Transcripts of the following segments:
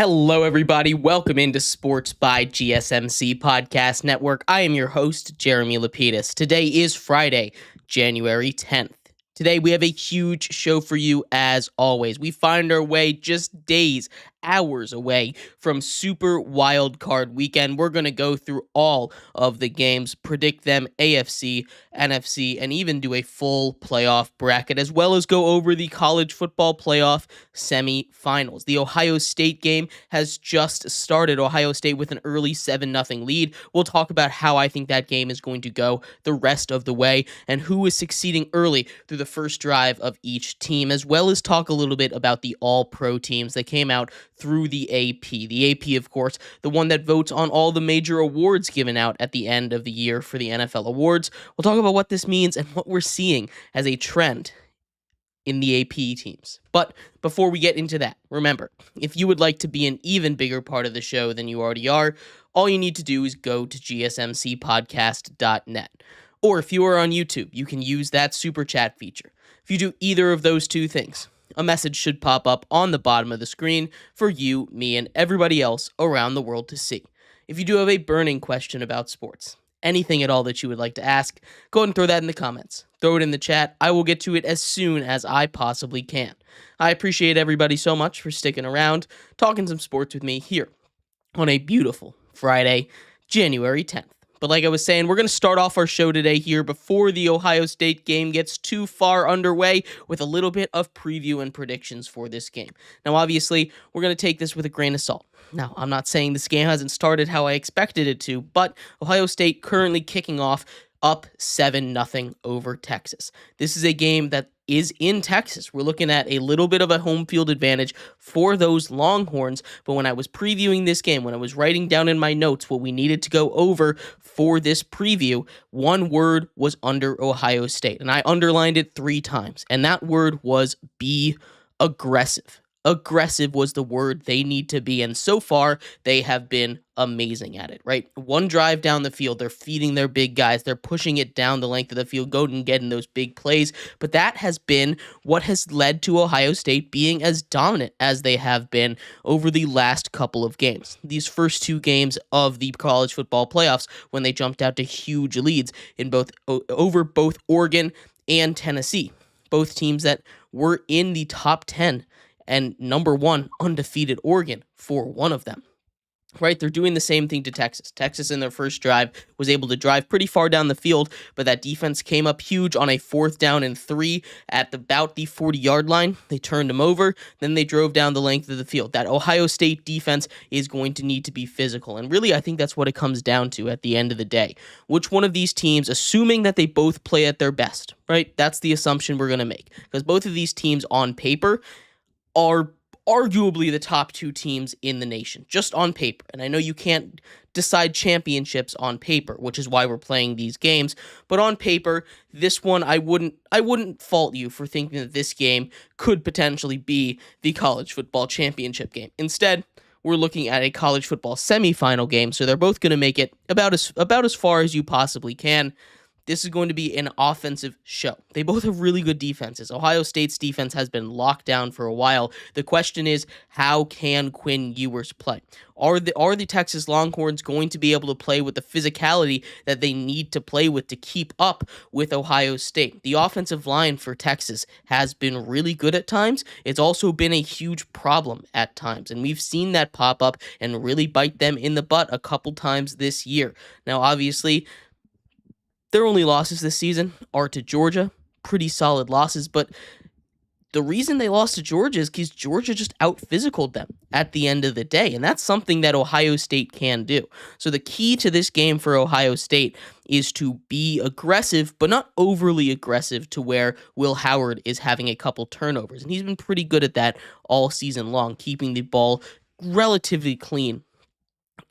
Hello, everybody. Welcome into Sports by GSMC Podcast Network. I am your host, Jeremy Lapidus. Today is Friday, January 10th. Today, we have a huge show for you as always. We find our way just days, hours away from Super Wild Card Weekend. We're going to go through all of the games, predict them AFC, NFC, and even do a full playoff bracket, as well as go over the college football playoff semifinals. The Ohio State game has just started. Ohio State with an early 7-0 lead. We'll talk about how I think that game is going to go the rest of the way and who is succeeding early through the first drive of each team, as well as talk a little bit about the all-pro teams that came out through the AP. The AP, of course, the one that votes on all the major awards given out at the end of the year for the NFL awards. We'll talk about what this means and what we're seeing as a trend in the AP teams. But before we get into that, remember, if you would like to be an even bigger part of the show than you already are, all you need to do is go to gsmcpodcast.net. Or if you are on YouTube, you can use that super chat feature. If you do either of those two things, a message should pop up on the bottom of the screen for you, me, and everybody else around the world to see. If you do have a burning question about sports, anything at all that you would like to ask, go ahead and throw that in the comments. Throw it in the chat. I will get to it as soon as I possibly can. I appreciate everybody so much for sticking around, talking some sports with me here on a beautiful Friday, January 10th. But like I was saying, we're going to start off our show today here before the Ohio State game gets too far underway with a little bit of preview and predictions for this game. Now, obviously, we're going to take this with a grain of salt. Now, I'm not saying this game hasn't started how I expected it to, but Ohio State currently kicking off up 7-0 over Texas. This is a game that is in Texas. We're looking at a little bit of a home field advantage for those Longhorns, but when I was previewing this game, when I was writing down in my notes what we needed to go over for this preview, one word was under Ohio State, and I underlined it 3 times, and that word was be aggressive. Aggressive was the word they need to be, and so far, they have been amazing at it, right? One drive down the field, they're feeding their big guys, they're pushing it down the length of the field, going and getting those big plays, but that has been what has led to Ohio State being as dominant as they have been over the last couple of games. These first 2 games of the college football playoffs, when they jumped out to huge leads in over both Oregon and Tennessee, both teams that were in the top 10 and number 1 undefeated Oregon for one of them. Right, they're doing the same thing to Texas. Texas in their first drive was able to drive pretty far down the field, but that defense came up huge on a 4th down and 3 at about the 40-yard line. They turned them over, then they drove down the length of the field. That Ohio State defense is going to need to be physical, and really I think that's what it comes down to at the end of the day. Which one of these teams, assuming that they both play at their best, right? That's the assumption we're going to make, because both of these teams on paper are arguably the top 2 teams in the nation, just on paper. And I know you can't decide championships on paper, which is why we're playing these games. But on paper, this one, I wouldn't fault you for thinking that this game could potentially be the college football championship game. Instead, we're looking at a college football semifinal game, so they're both going to make it about as far as you possibly can. This is going to be an offensive show. They both have really good defenses. Ohio State's defense has been locked down for a while. The question is, how can Quinn Ewers play? Are the Texas Longhorns going to be able to play with the physicality that they need to play with to keep up with Ohio State? The offensive line for Texas has been really good at times. It's also been a huge problem at times, and we've seen that pop up and really bite them in the butt a couple times this year. Now, obviously, their only losses this season are to Georgia, pretty solid losses, but the reason they lost to Georgia is because Georgia just out-physicaled them at the end of the day, and that's something that Ohio State can do. So the key to this game for Ohio State is to be aggressive, but not overly aggressive to where Will Howard is having a couple turnovers, and he's been pretty good at that all season long, keeping the ball relatively clean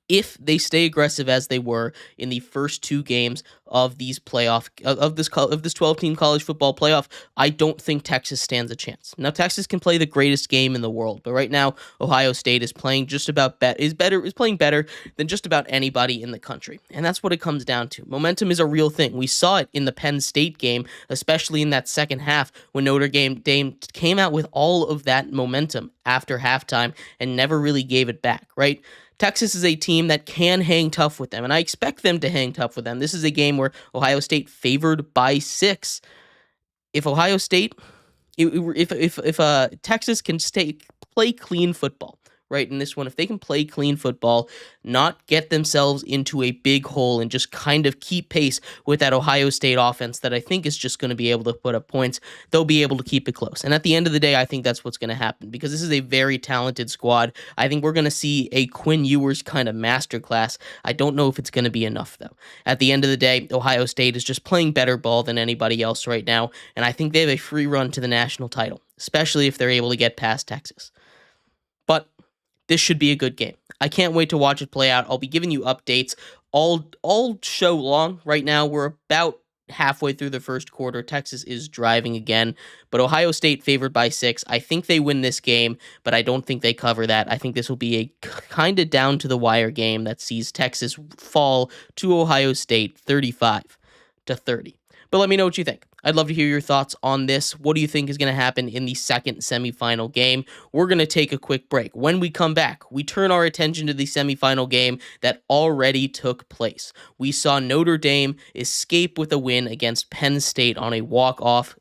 if they stay aggressive as they were in the first two games of these this 12-team college football playoff, I don't think Texas stands a chance. Now, Texas can play the greatest game in the world, but right now Ohio State is playing playing better than just about anybody in the country, and that's what it comes down to. Momentum is a real thing. We saw it in the Penn State game, especially in that second half when Notre Dame came out with all of that momentum after halftime and never really gave it back, right? Texas is a team that can hang tough with them, and I expect them to hang tough with them. This is a game where Ohio State favored by 6. If Ohio State, if Texas can play clean football, right, in this one, if they can play clean football, not get themselves into a big hole and just kind of keep pace with that Ohio State offense that I think is just going to be able to put up points, they'll be able to keep it close. And at the end of the day, I think that's what's going to happen because this is a very talented squad. I think we're going to see a Quinn Ewers kind of masterclass. I don't know if it's going to be enough, though. At the end of the day, Ohio State is just playing better ball than anybody else right now, and I think they have a free run to the national title, especially if they're able to get past Texas. But this should be a good game. I can't wait to watch it play out. I'll be giving you updates all show long. Right now, we're about halfway through the first quarter. Texas is driving again, but Ohio State favored by 6. I think they win this game, but I don't think they cover that. I think this will be a kind of down to the wire game that sees Texas fall to Ohio State 35-30. But let me know what you think. I'd love to hear your thoughts on this. What do you think is going to happen in the second semifinal game? We're going to take a quick break. When we come back, we turn our attention to the semifinal game that already took place. We saw Notre Dame escape with a win against Penn State on a walk-off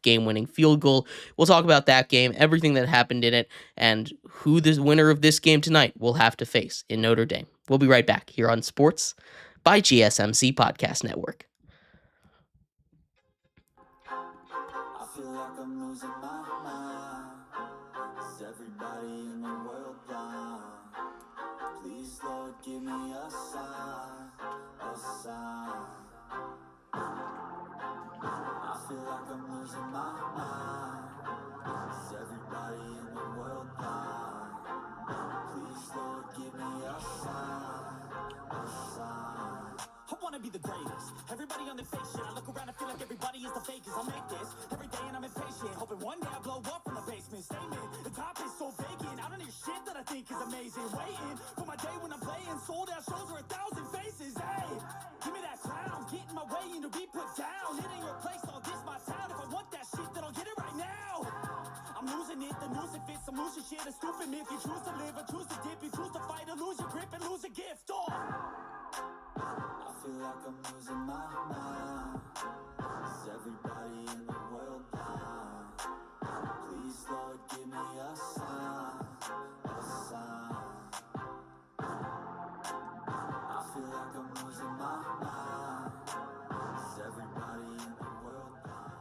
game-winning field goal. We'll talk about that game, everything that happened in it, and who the winner of this game tonight will have to face in Notre Dame. We'll be right back here on Sports by GSMC Podcast Network. Losing my mind. Is everybody in the world blind? Please, Lord, give me a sign, a sign. I feel like I'm losing my mind. Is everybody in the world blind? Please, Lord, give me a sign, a sign. I wanna be the greatest. Everybody on the fake shit. I look around and feel like everybody is the fakest. I'll make this every day and I'm impatient. Hoping one day I blow up from the basement. Statement, the top is so vacant. I don't hear shit that I think is amazing. Waiting for my day when I'm playing. Sold out shows where 1,000 faces. Hey, give me that crown. Get in my way and to be put down. It ain't your place, all this my town. If I want that shit, then I'll get it right now. I'm losing it, the news it fits. I'm losing shit, a stupid myth. You choose to live or choose to dip. You choose to fight or lose your grip and lose a gift. I feel like I'm losing my mind. Is everybody in the world blind? Please, Lord, give me a sign, a sign. I feel like I'm losing my mind. Is everybody in the world blind?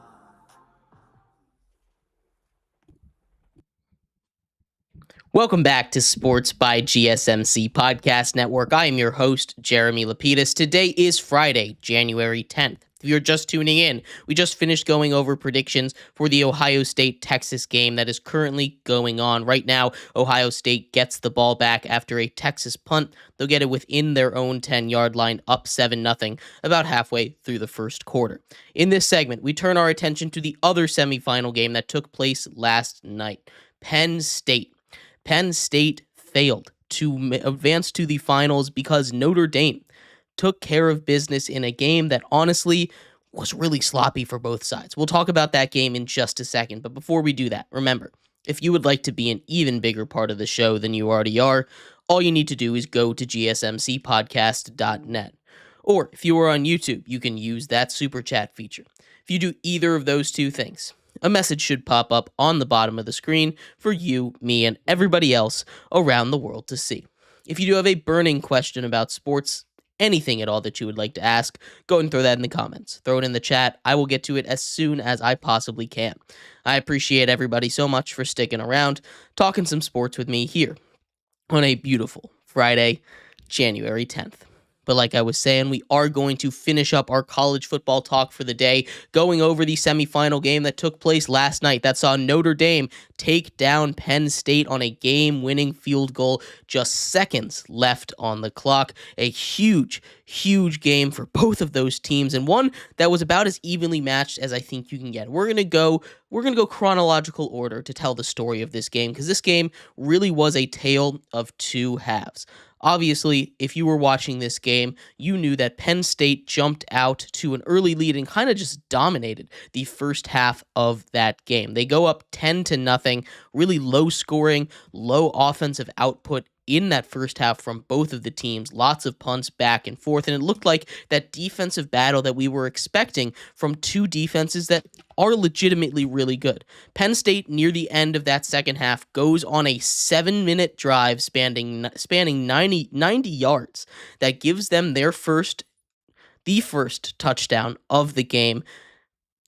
Welcome back to Sports by GSMC Podcast Network. I am your host, Jeremy Lapidus. Today is Friday, January 10th. If you're just tuning in, we just finished going over predictions for the Ohio State-Texas game that is currently going on. Right now, Ohio State gets the ball back after a Texas punt. They'll get it within their own 10-yard line, up 7-0, about halfway through the first quarter. In this segment, we turn our attention to the other semifinal game that took place last night. Penn State failed to advance to the finals because Notre Dame took care of business in a game that honestly was really sloppy for both sides. We'll talk about that game in just a second, but before we do that, remember, if you would like to be an even bigger part of the show than you already are, all you need to do is go to gsmcpodcast.net. Or if you are on YouTube, you can use that super chat feature. If you do either of those two things, a message should pop up on the bottom of the screen for you, me, and everybody else around the world to see. If you do have a burning question about sports, anything at all that you would like to ask, go and throw that in the comments. Throw it in the chat. I will get to it as soon as I possibly can. I appreciate everybody so much for sticking around, talking some sports with me here on a beautiful Friday, January 10th. But like I was saying, we are going to finish up our college football talk for the day, going over the semifinal game that took place last night that saw Notre Dame take down Penn State on a game-winning field goal, just seconds left on the clock. A huge game for both of those teams, and one that was about as evenly matched as I think you can get. We're gonna go chronological order to tell the story of this game, because this game really was a tale of two halves. Obviously, if you were watching this game, you knew that Penn State jumped out to an early lead and kind of just dominated the first half of that game. They go up 10-0, really low scoring, low offensive output in that first half from both of the teams. Lots of punts back and forth, and it looked like that defensive battle that we were expecting from two defenses that are legitimately really good. Penn State, near the end of that second half, goes on a 7-minute drive spanning 90 yards that gives them the first touchdown of the game,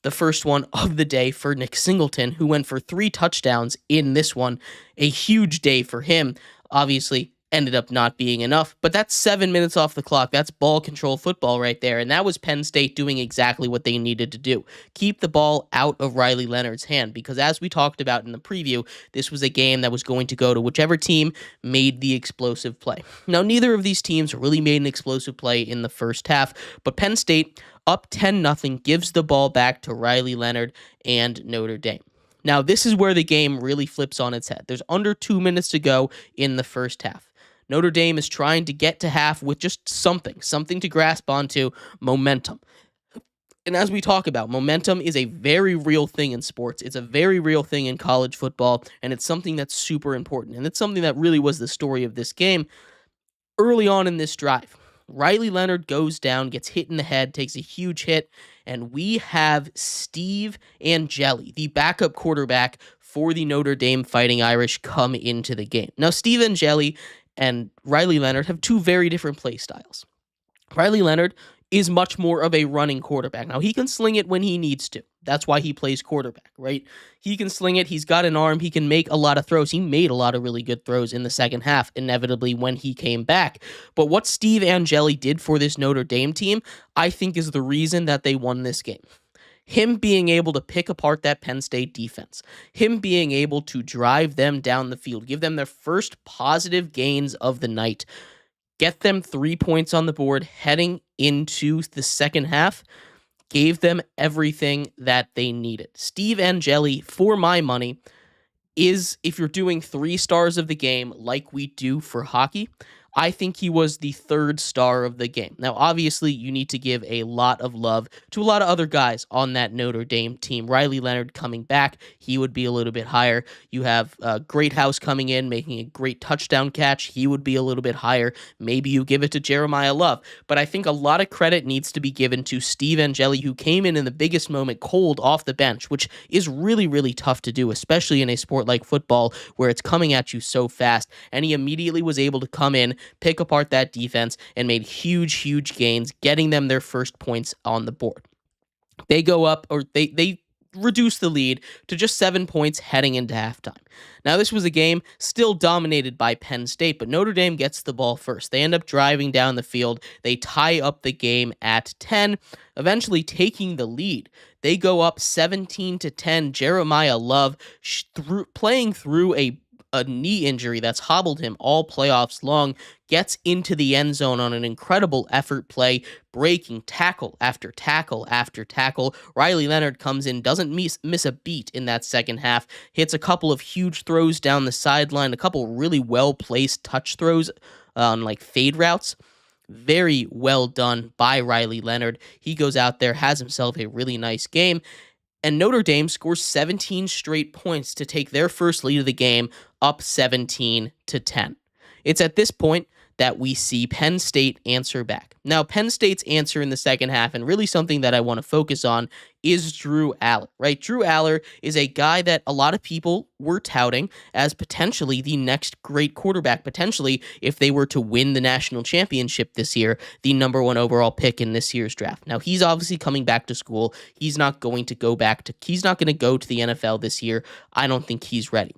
the first one of the day for Nick Singleton, who went for 3 touchdowns in this one. A huge day for him. Obviously, ended up not being enough, but that's 7 minutes off the clock. That's ball control football right there, and that was Penn State doing exactly what they needed to do. Keep the ball out of Riley Leonard's hand, because as we talked about in the preview, this was a game that was going to go to whichever team made the explosive play. Now, neither of these teams really made an explosive play in the first half, but Penn State, up 10-0, gives the ball back to Riley Leonard and Notre Dame. Now, this is where the game really flips on its head. There's under 2 minutes to go in the first half. Notre Dame is trying to get to half with just something to grasp onto, momentum. And as we talk about, momentum is a very real thing in sports. It's a very real thing in college football, and it's something that's super important. And it's something that really was the story of this game early on in this drive. Riley Leonard goes down, gets hit in the head, takes a huge hit, and we have Steve Angeli, the backup quarterback for the Notre Dame Fighting Irish, come into the game. Now, Steve Angeli and Riley Leonard have two very different play styles. Riley Leonard is much more of a running quarterback. Now, he can sling it when he needs to. That's why he plays quarterback, right? He can sling it. He's got an arm. He can make a lot of throws. He made a lot of really good throws in the second half, inevitably, when he came back. But what Steve Angeli did for this Notre Dame team, I think, is the reason that they won this game. Him being able to pick apart that Penn State defense, him being able to drive them down the field, give them their first positive gains of the night, get them 3 points on the board heading into the second half, gave them everything that they needed. Steve Angeli, for my money, is, if you're doing 3 stars of the game like we do for hockey, I think he was the 3rd star of the game. Now, obviously, you need to give a lot of love to a lot of other guys on that Notre Dame team. Riley Leonard coming back, he would be a little bit higher. You have Greathouse coming in, making a great touchdown catch. He would be a little bit higher. Maybe you give it to Jeremiah Love. But I think a lot of credit needs to be given to Steve Angeli, who came in the biggest moment cold off the bench, which is really, really tough to do, especially in a sport like football where it's coming at you so fast. And he immediately was able to come in, pick apart that defense, and made huge gains, getting them their first points on the board. They go up, or they reduce the lead to just 7 points heading into halftime. Now, this was a game still dominated by Penn State, but Notre Dame gets the ball first. They end up driving down the field. They tie up the game at 10, eventually taking the lead. They go up 17-10. Jeremiah Love, playing through a knee injury that's hobbled him all playoffs long, gets into the end zone on an incredible effort play, breaking tackle after tackle after tackle. Riley Leonard comes in, doesn't miss a beat in that second half, hits a couple of huge throws down the sideline, a couple really well-placed touch throws on like fade routes. Very well done by Riley Leonard. He goes out there, has himself a really nice game, and Notre Dame scores 17 straight points to take their first lead of the game, up 17-10. It's at this point that we see Penn State answer back. Now, Penn State's answer in the second half, and really something that I want to focus on, is Drew Aller, right? Drew Aller is a guy that a lot of people were touting as potentially the next great quarterback, potentially, if they were to win the national championship this year, the number 1 overall pick in this year's draft. Now, he's obviously coming back to school. He's not going to go to the NFL this year. I don't think he's ready.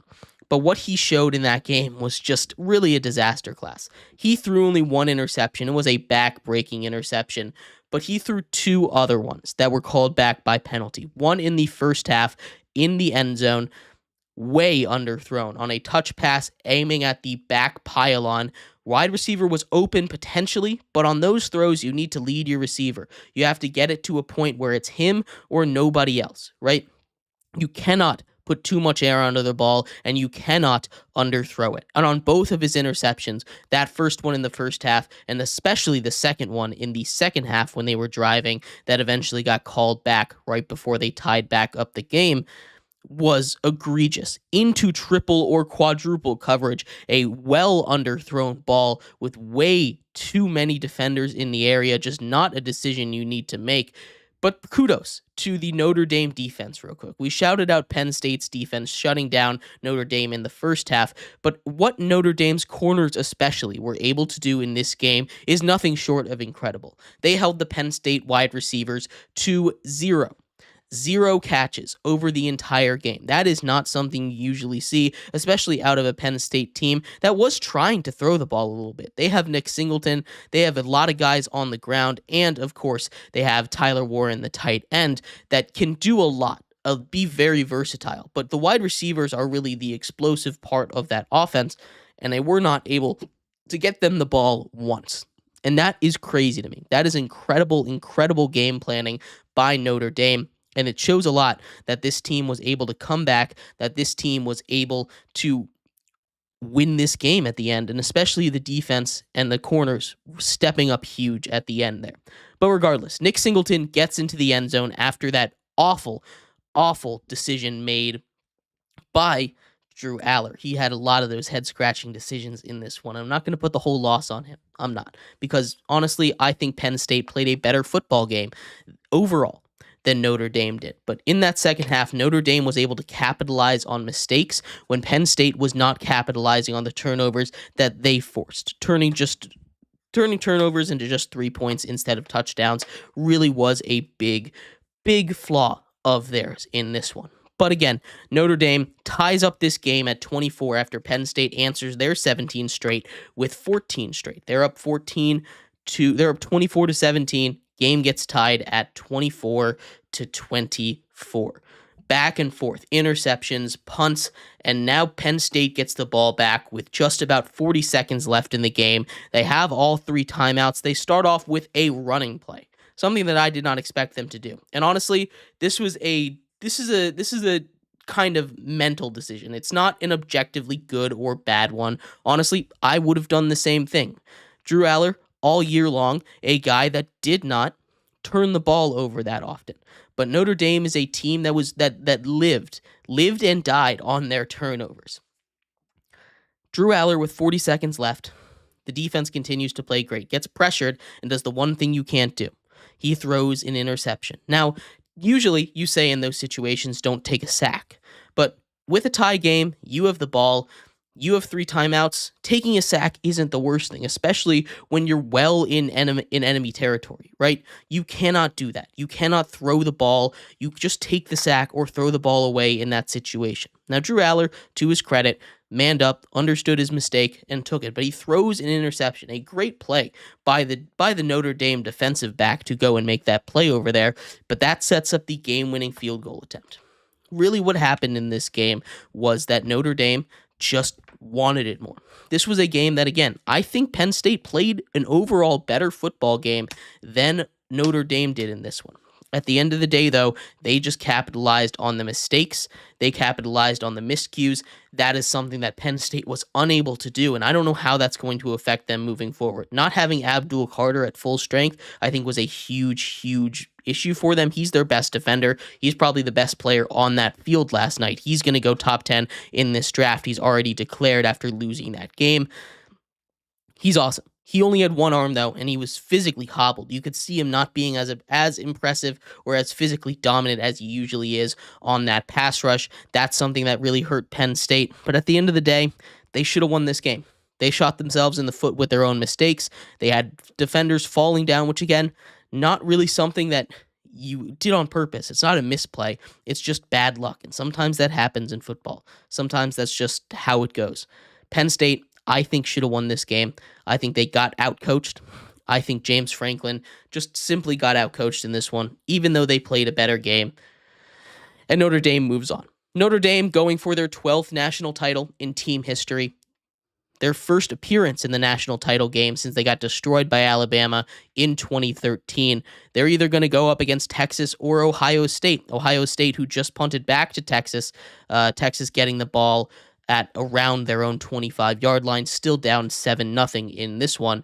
But what he showed in that game was just really a disaster class. He threw only one interception. It was a back-breaking interception, but he threw two other ones that were called back by penalty. One in the first half in the end zone, way underthrown on a touch pass aiming at the back pylon. Wide receiver was open potentially, but on those throws, you need to lead your receiver. You have to get it to a point where it's him or nobody else, right? You cannot put too much air under the ball, and you cannot underthrow it. And on both of his interceptions, that first one in the first half, and especially the second one in the second half when they were driving, that eventually got called back right before they tied back up the game, was egregious. Into triple or quadruple coverage, a well underthrown ball with way too many defenders in the area, just not a decision you need to make. But kudos to the Notre Dame defense real quick. We shouted out Penn State's defense shutting down Notre Dame in the first half, but what Notre Dame's corners especially were able to do in this game is nothing short of incredible. They held the Penn State wide receivers to zero catches over the entire game. That is not something you usually see, especially out of a Penn State team that was trying to throw the ball a little bit. They have Nick Singleton, they have a lot of guys on the ground, and of course, they have Tyler Warren, the tight end, that can do a lot. Be very versatile, but the wide receivers are really the explosive part of that offense, and they were not able to get them the ball once. And that is crazy to me. That is incredible game planning by Notre Dame. And it shows a lot that this team was able to come back, that this team was able to win this game at the end, and especially the defense and the corners stepping up huge at the end there. But regardless, Nick Singleton gets into the end zone after that awful decision made by Drew Aller. He had a lot of those head-scratching decisions in this one. I'm not going to put the whole loss on him. I'm not. Because honestly, I think Penn State played a better football game overall than Notre Dame did. But in that second half, Notre Dame was able to capitalize on mistakes when Penn State was not capitalizing on the turnovers that they forced. Turning turnovers into just 3 points instead of touchdowns really was a big flaw of theirs in this one. But again, Notre Dame ties up this game at 24 after Penn State answers their 17 straight with 14 straight. They're up 24-17. Game gets tied at 24-24. Back and forth, interceptions, punts, and now Penn State gets the ball back with just about 40 seconds left in the game. They have all three timeouts. They start off with a running play, something that I did not expect them to do. And honestly, this is a kind of mental decision. It's not an objectively good or bad one. Honestly, I would have done the same thing. Drew Aller, all year long, a guy that did not turn the ball over that often. But Notre Dame is a team that lived and died on their turnovers. Drew Aller with 40 seconds left. The defense continues to play great, gets pressured, and does the one thing you can't do. He throws an interception. Now, usually you say in those situations, don't take a sack. But with a tie game, you have the ball. You have 3 timeouts. Taking a sack isn't the worst thing, especially when you're well in enemy territory, right? You cannot do that. You cannot throw the ball. You just take the sack or throw the ball away in that situation. Now, Drew Aller, to his credit, manned up, understood his mistake, and took it. But he throws an interception, a great play by the Notre Dame defensive back to go and make that play over there. But that sets up the game-winning field goal attempt. Really what happened in this game was that Notre Dame just wanted it more. This was a game that, again, I think Penn State played an overall better football game than Notre Dame did in this one. At the end of the day, though, they just capitalized on the mistakes. They capitalized on the miscues. That is something that Penn State was unable to do, and I don't know how that's going to affect them moving forward. Not having Abdul Carter at full strength, I think, was a huge issue for them. He's their best defender. He's probably the best player on that field last night. He's going to go top 10 in this draft. He's already declared after losing that game. He's awesome. He only had one arm, though, and he was physically hobbled. You could see him not being as impressive or as physically dominant as he usually is on that pass rush. That's something that really hurt Penn State. But at the end of the day, they should have won this game. They shot themselves in the foot with their own mistakes. They had defenders falling down, which, again, not really something that you did on purpose. It's not a misplay. It's just bad luck. And sometimes that happens in football. Sometimes that's just how it goes. Penn State, I think, should have won this game. I think they got outcoached. I think James Franklin just simply got outcoached in this one, even though they played a better game. And Notre Dame moves on. Notre Dame going for their 12th national title in team history. Their first appearance in the national title game since they got destroyed by Alabama in 2013. They're either going to go up against Texas or Ohio State. Ohio State, who just punted back to Texas. Texas getting the ball at around their own 25-yard line, still down 7-0 in this one.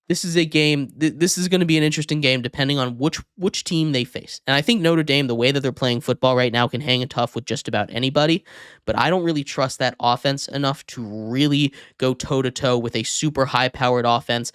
This is a game. This is going to be an interesting game depending on which team they face. And I think Notre Dame, the way that they're playing football right now, can hang it tough with just about anybody. But I don't really trust that offense enough to really go toe-to-toe with a super high-powered offense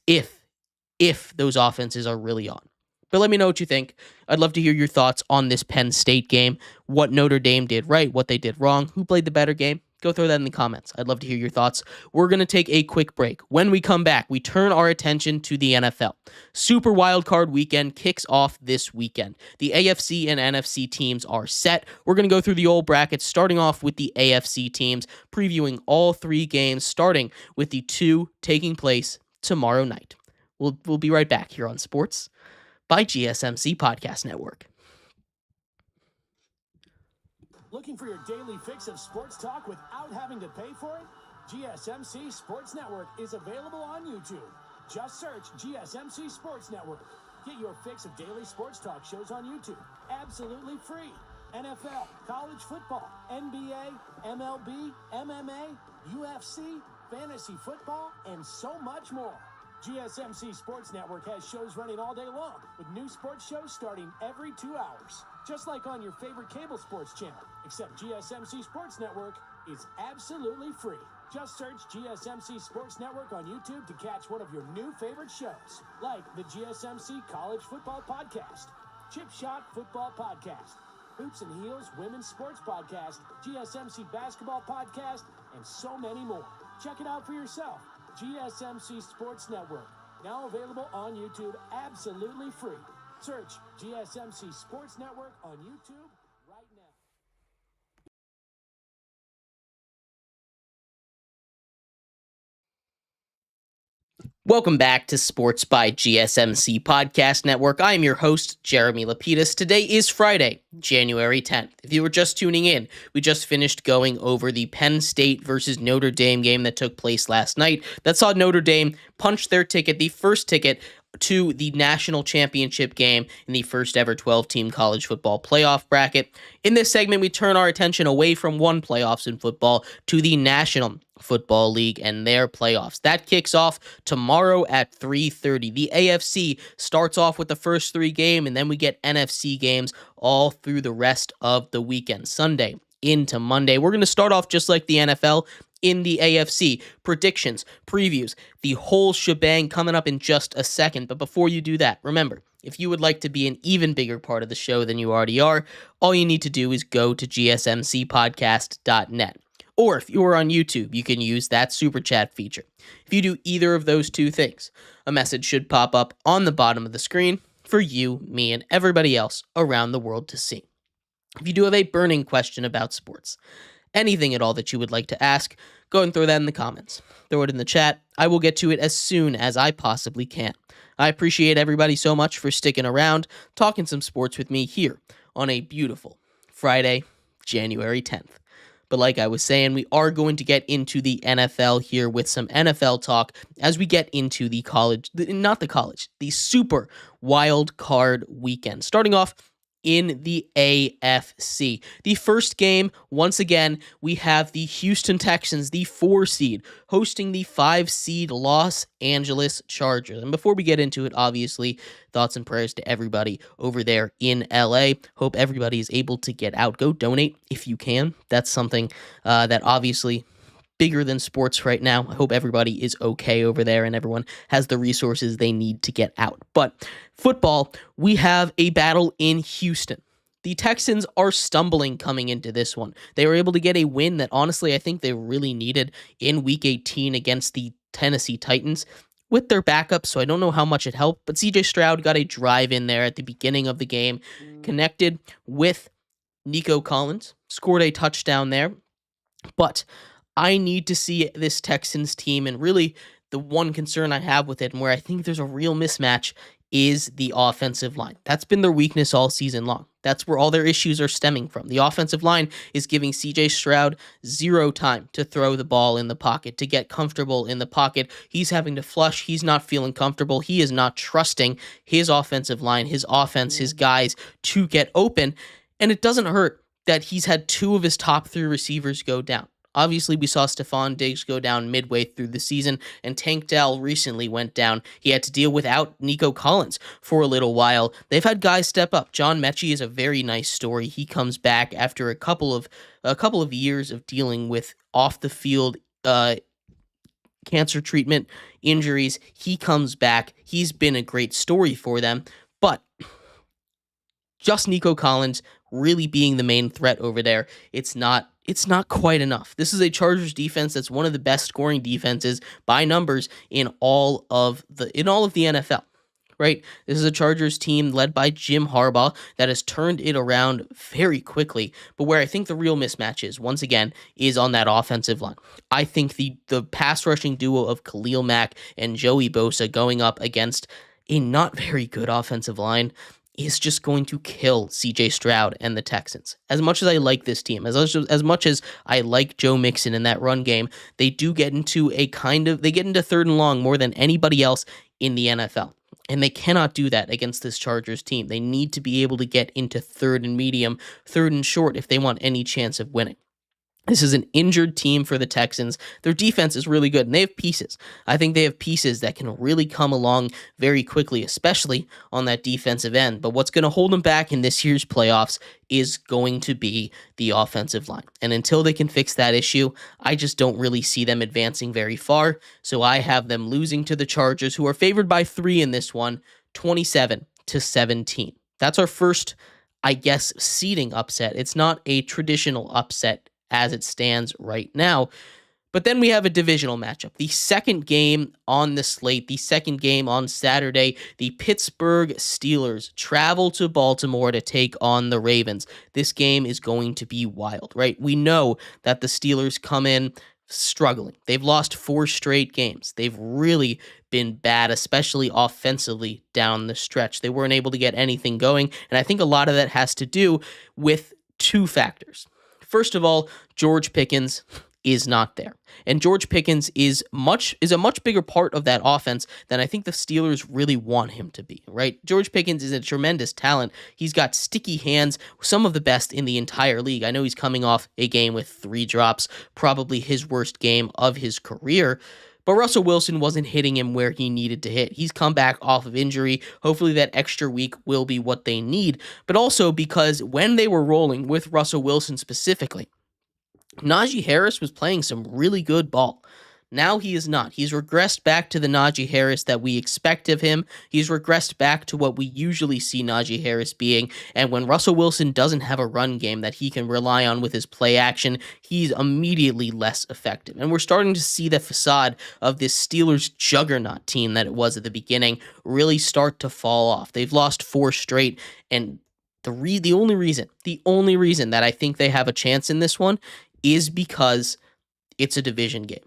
if those offenses are really on. But let me know what you think. I'd love to hear your thoughts on this Penn State game, what Notre Dame did right, what they did wrong, who played the better game. Go throw that in the comments. I'd love to hear your thoughts. We're going to take a quick break. When we come back, we turn our attention to the NFL. Super Wildcard Weekend kicks off this weekend. The AFC and NFC teams are set. We're going to go through the old brackets, starting off with the AFC teams, previewing all 3 games, starting with the 2 taking place tomorrow night. We'll be right back here on Sports by GSMC Podcast Network. Looking for your daily fix of sports talk without having to pay for it? GSMC Sports Network is available on YouTube. Just search GSMC Sports Network. Get your fix of daily sports talk shows on YouTube. Absolutely free. NFL, college football, NBA, MLB, MMA, UFC, fantasy football, and so much more. GSMC Sports Network has shows running all day long, with new sports shows starting every 2 hours. Just like on your favorite cable sports channel, except GSMC Sports Network is absolutely free. Just search GSMC Sports Network on YouTube to catch one of your new favorite shows, like the GSMC College Football Podcast, Chip Shot Football Podcast, Hoops and Heels Women's Sports Podcast, GSMC Basketball Podcast, and so many more. Check it out for yourself. GSMC Sports Network, now available on YouTube absolutely free. Search GSMC Sports Network on YouTube right now. Welcome back to Sports by GSMC Podcast Network. I am your host, Jeremy Lapidus. Today is Friday, January 10th. If you were just tuning in, we just finished going over the Penn State versus Notre Dame game that took place last night. That saw Notre Dame punch their ticket, the first ticket to the national championship game in the first ever 12-team college football playoff bracket. In this segment, we turn our attention away from one playoffs in football to the National Football League and their playoffs. That kicks off tomorrow at 3:30. The AFC starts off with the first 3 games, and then we get NFC games all through the rest of the weekend, Sunday into Monday. We're going to start off just like the NFL in the AFC. Predictions, previews, the whole shebang coming up in just a second. But before you do that, remember, if you would like to be an even bigger part of the show than you already are, all you need to do is go to gsmcpodcast.net. Or if you are on YouTube, you can use that super chat feature. If you do either of those 2 things, a message should pop up on the bottom of the screen for you, me, and everybody else around the world to see. If you do have a burning question about sports, anything at all that you would like to ask, go and throw that in the comments. Throw it in the chat. I will get to it as soon as I possibly can. I appreciate everybody so much for sticking around, talking some sports with me here on a beautiful Friday, January 10th. But like I was saying, we are going to get into the NFL here with some NFL talk as we get into the super wild card weekend. Starting off in the AFC. The first game, once again, we have the Houston Texans, the 4 seed, hosting the 5 seed Los Angeles Chargers. And before we get into it, obviously, thoughts and prayers to everybody over there in LA. Hope everybody is able to get out. Go donate if you can. That's something that obviously bigger than sports right now. I hope everybody is okay over there and everyone has the resources they need to get out. But football, we have a battle in Houston. The Texans are stumbling coming into this one. They were able to get a win that honestly I think they really needed in Week 18 against the Tennessee Titans. with their backup, so I don't know how much it helped, but CJ Stroud got a drive in there at the beginning of the game, connected with Nico Collins, scored a touchdown there. But I need to see this Texans team, and really the one concern I have with it and where I think there's a real mismatch is the offensive line. That's been their weakness all season long. That's where all their issues are stemming from. The offensive line is giving CJ Stroud zero time to throw the ball in the pocket, to get comfortable in the pocket. He's having to flush. He's not feeling comfortable. He is not trusting his offensive line, his offense, his guys to get open. And it doesn't hurt that he's had two of his top three receivers go down. Obviously, we saw Stephon Diggs go down midway through the season, and Tank Dell recently went down. He had to deal without Nico Collins for a little while. They've had guys step up. John Mechie is a very nice story. He comes back after a couple of years of dealing with off the field cancer treatment injuries. He comes back. He's been a great story for them, but just Nico Collins really being the main threat over there, it's not quite enough. This is a Chargers defense that's one of the best scoring defenses by numbers in all of the NFL. Right? This is a Chargers team led by Jim Harbaugh that has turned it around very quickly. But where I think the real mismatch is, once again, is on that offensive line. I think the pass rushing duo of Khalil Mack and Joey Bosa going up against a not very good offensive line is just going to kill CJ Stroud and the Texans. As much as I like this team, as much as I like Joe Mixon in that run game, they do get into they get into third and long more than anybody else in the NFL. And they cannot do that against this Chargers team. They need to be able to get into third and medium, third and short if they want any chance of winning. This is an injured team for the Texans. Their defense is really good, and they have pieces. I think they have pieces that can really come along very quickly, especially on that defensive end. But what's going to hold them back in this year's playoffs is going to be the offensive line. And until they can fix that issue, I just don't really see them advancing very far. So I have them losing to the Chargers, who are favored by 3 in this one, 27-17. That's our first, I guess, seeding upset. It's not a traditional upset as it stands right now. But then we have a divisional matchup. The second game on the slate, the second game on Saturday, the Pittsburgh Steelers travel to Baltimore to take on the Ravens. This game is going to be wild, right? We know that the Steelers come in struggling. They've lost 4 straight games. They've really been bad, especially offensively down the stretch. They weren't able to get anything going, and I think a lot of that has to do with 2 factors. First of all, George Pickens is not there. And George Pickens is a much bigger part of that offense than I think the Steelers really want him to be, right? George Pickens is a tremendous talent. He's got sticky hands, some of the best in the entire league. I know he's coming off a game with 3 drops, probably his worst game of his career. But Russell Wilson wasn't hitting him where he needed to hit. He's come back off of injury. Hopefully that extra week will be what they need. But also because when they were rolling with Russell Wilson specifically, Najee Harris was playing some really good ball. Now he is not. He's regressed back to the Najee Harris that we expect of him. He's regressed back to what we usually see Najee Harris being. And when Russell Wilson doesn't have a run game that he can rely on with his play action, he's immediately less effective. And we're starting to see the facade of this Steelers juggernaut team that it was at the beginning really start to fall off. They've lost 4 straight, and the only reason that I think they have a chance in this one is because it's a division game.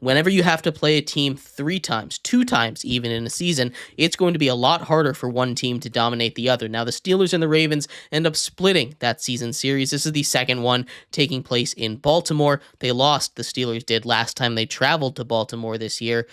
Whenever you have to play a team 3 times, 2 times even in a season, it's going to be a lot harder for one team to dominate the other. Now, the Steelers and the Ravens end up splitting that season series. This is the second one taking place in Baltimore. They lost, the Steelers did, last time they traveled to Baltimore this year.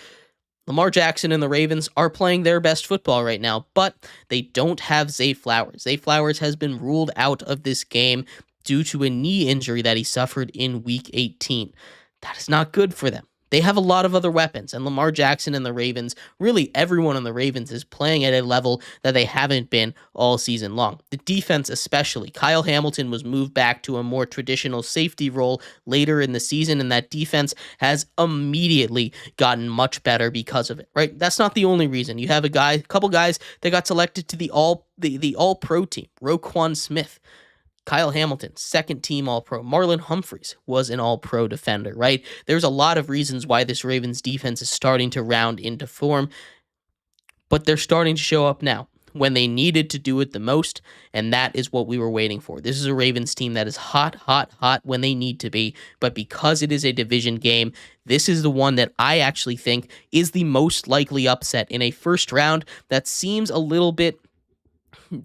Lamar Jackson and the Ravens are playing their best football right now, but they don't have Zay Flowers. Zay Flowers has been ruled out of this game due to a knee injury that he suffered in Week 18. That is not good for them. They have a lot of other weapons, and Lamar Jackson and the Ravens, really everyone on the Ravens is playing at a level that they haven't been all season long. The defense especially. Kyle Hamilton was moved back to a more traditional safety role later in the season, and that defense has immediately gotten much better because of it, right? That's not the only reason. You have a couple guys that got selected to the all-pro team. Roquan Smith Kyle Hamilton, second team All-Pro. Marlon Humphreys was an All-Pro defender, right? There's a lot of reasons why this Ravens defense is starting to round into form, but they're starting to show up now when they needed to do it the most, and that is what we were waiting for. This is a Ravens team that is hot, hot, hot when they need to be, but because it is a division game, this is the one that I actually think is the most likely upset in a first round that seems a little bit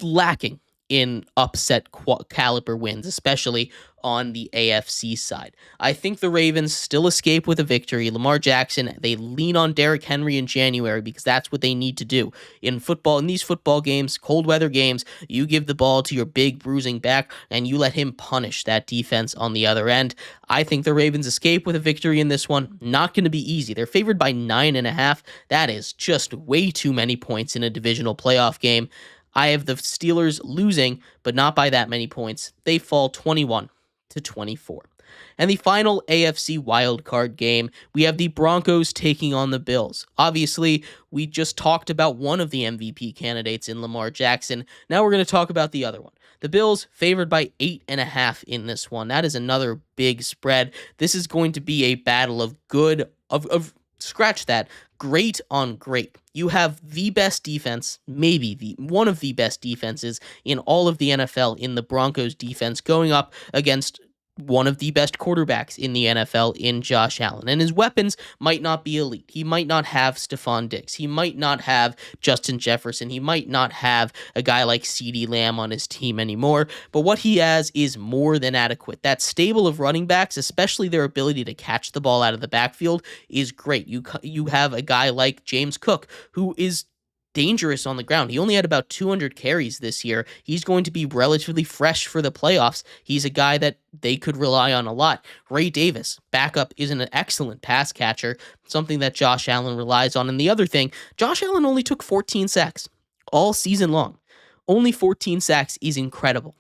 lacking in upset caliber wins, especially on the AFC side. I think the Ravens still escape with a victory. Lamar Jackson, they lean on Derrick Henry in January because that's what they need to do. In football, in these football games, cold weather games, you give the ball to your big bruising back and you let him punish that defense on the other end. I think the Ravens escape with a victory in this one. Not going to be easy. They're favored by 9.5. That is just way too many points in a divisional playoff game. I have the Steelers losing, but not by that many points. They fall 21-24. And the final AFC wildcard game, we have the Broncos taking on the Bills. Obviously, we just talked about one of the MVP candidates in Lamar Jackson. Now we're going to talk about the other one. The Bills favored by 8.5 in this one. That is another big spread. This is going to be a battle of scratch that, great on great. You have the best defense, maybe one of the best defenses in all of the NFL in the Broncos defense going up against one of the best quarterbacks in the NFL in Josh Allen. And his weapons might not be elite. He might not have Stephon Diggs. He might not have Justin Jefferson. He might not have a guy like CeeDee Lamb on his team anymore. But what he has is more than adequate. That stable of running backs, especially their ability to catch the ball out of the backfield, is great. You have a guy like James Cook, who is dangerous on the ground. He only had about 200 carries this year. He's going to be relatively fresh for the playoffs. He's a guy that they could rely on a lot. Ray Davis, backup, is an excellent pass catcher, something that Josh Allen relies on. And the other thing, Josh Allen only took 14 sacks all season long. Only 14 sacks is incredible.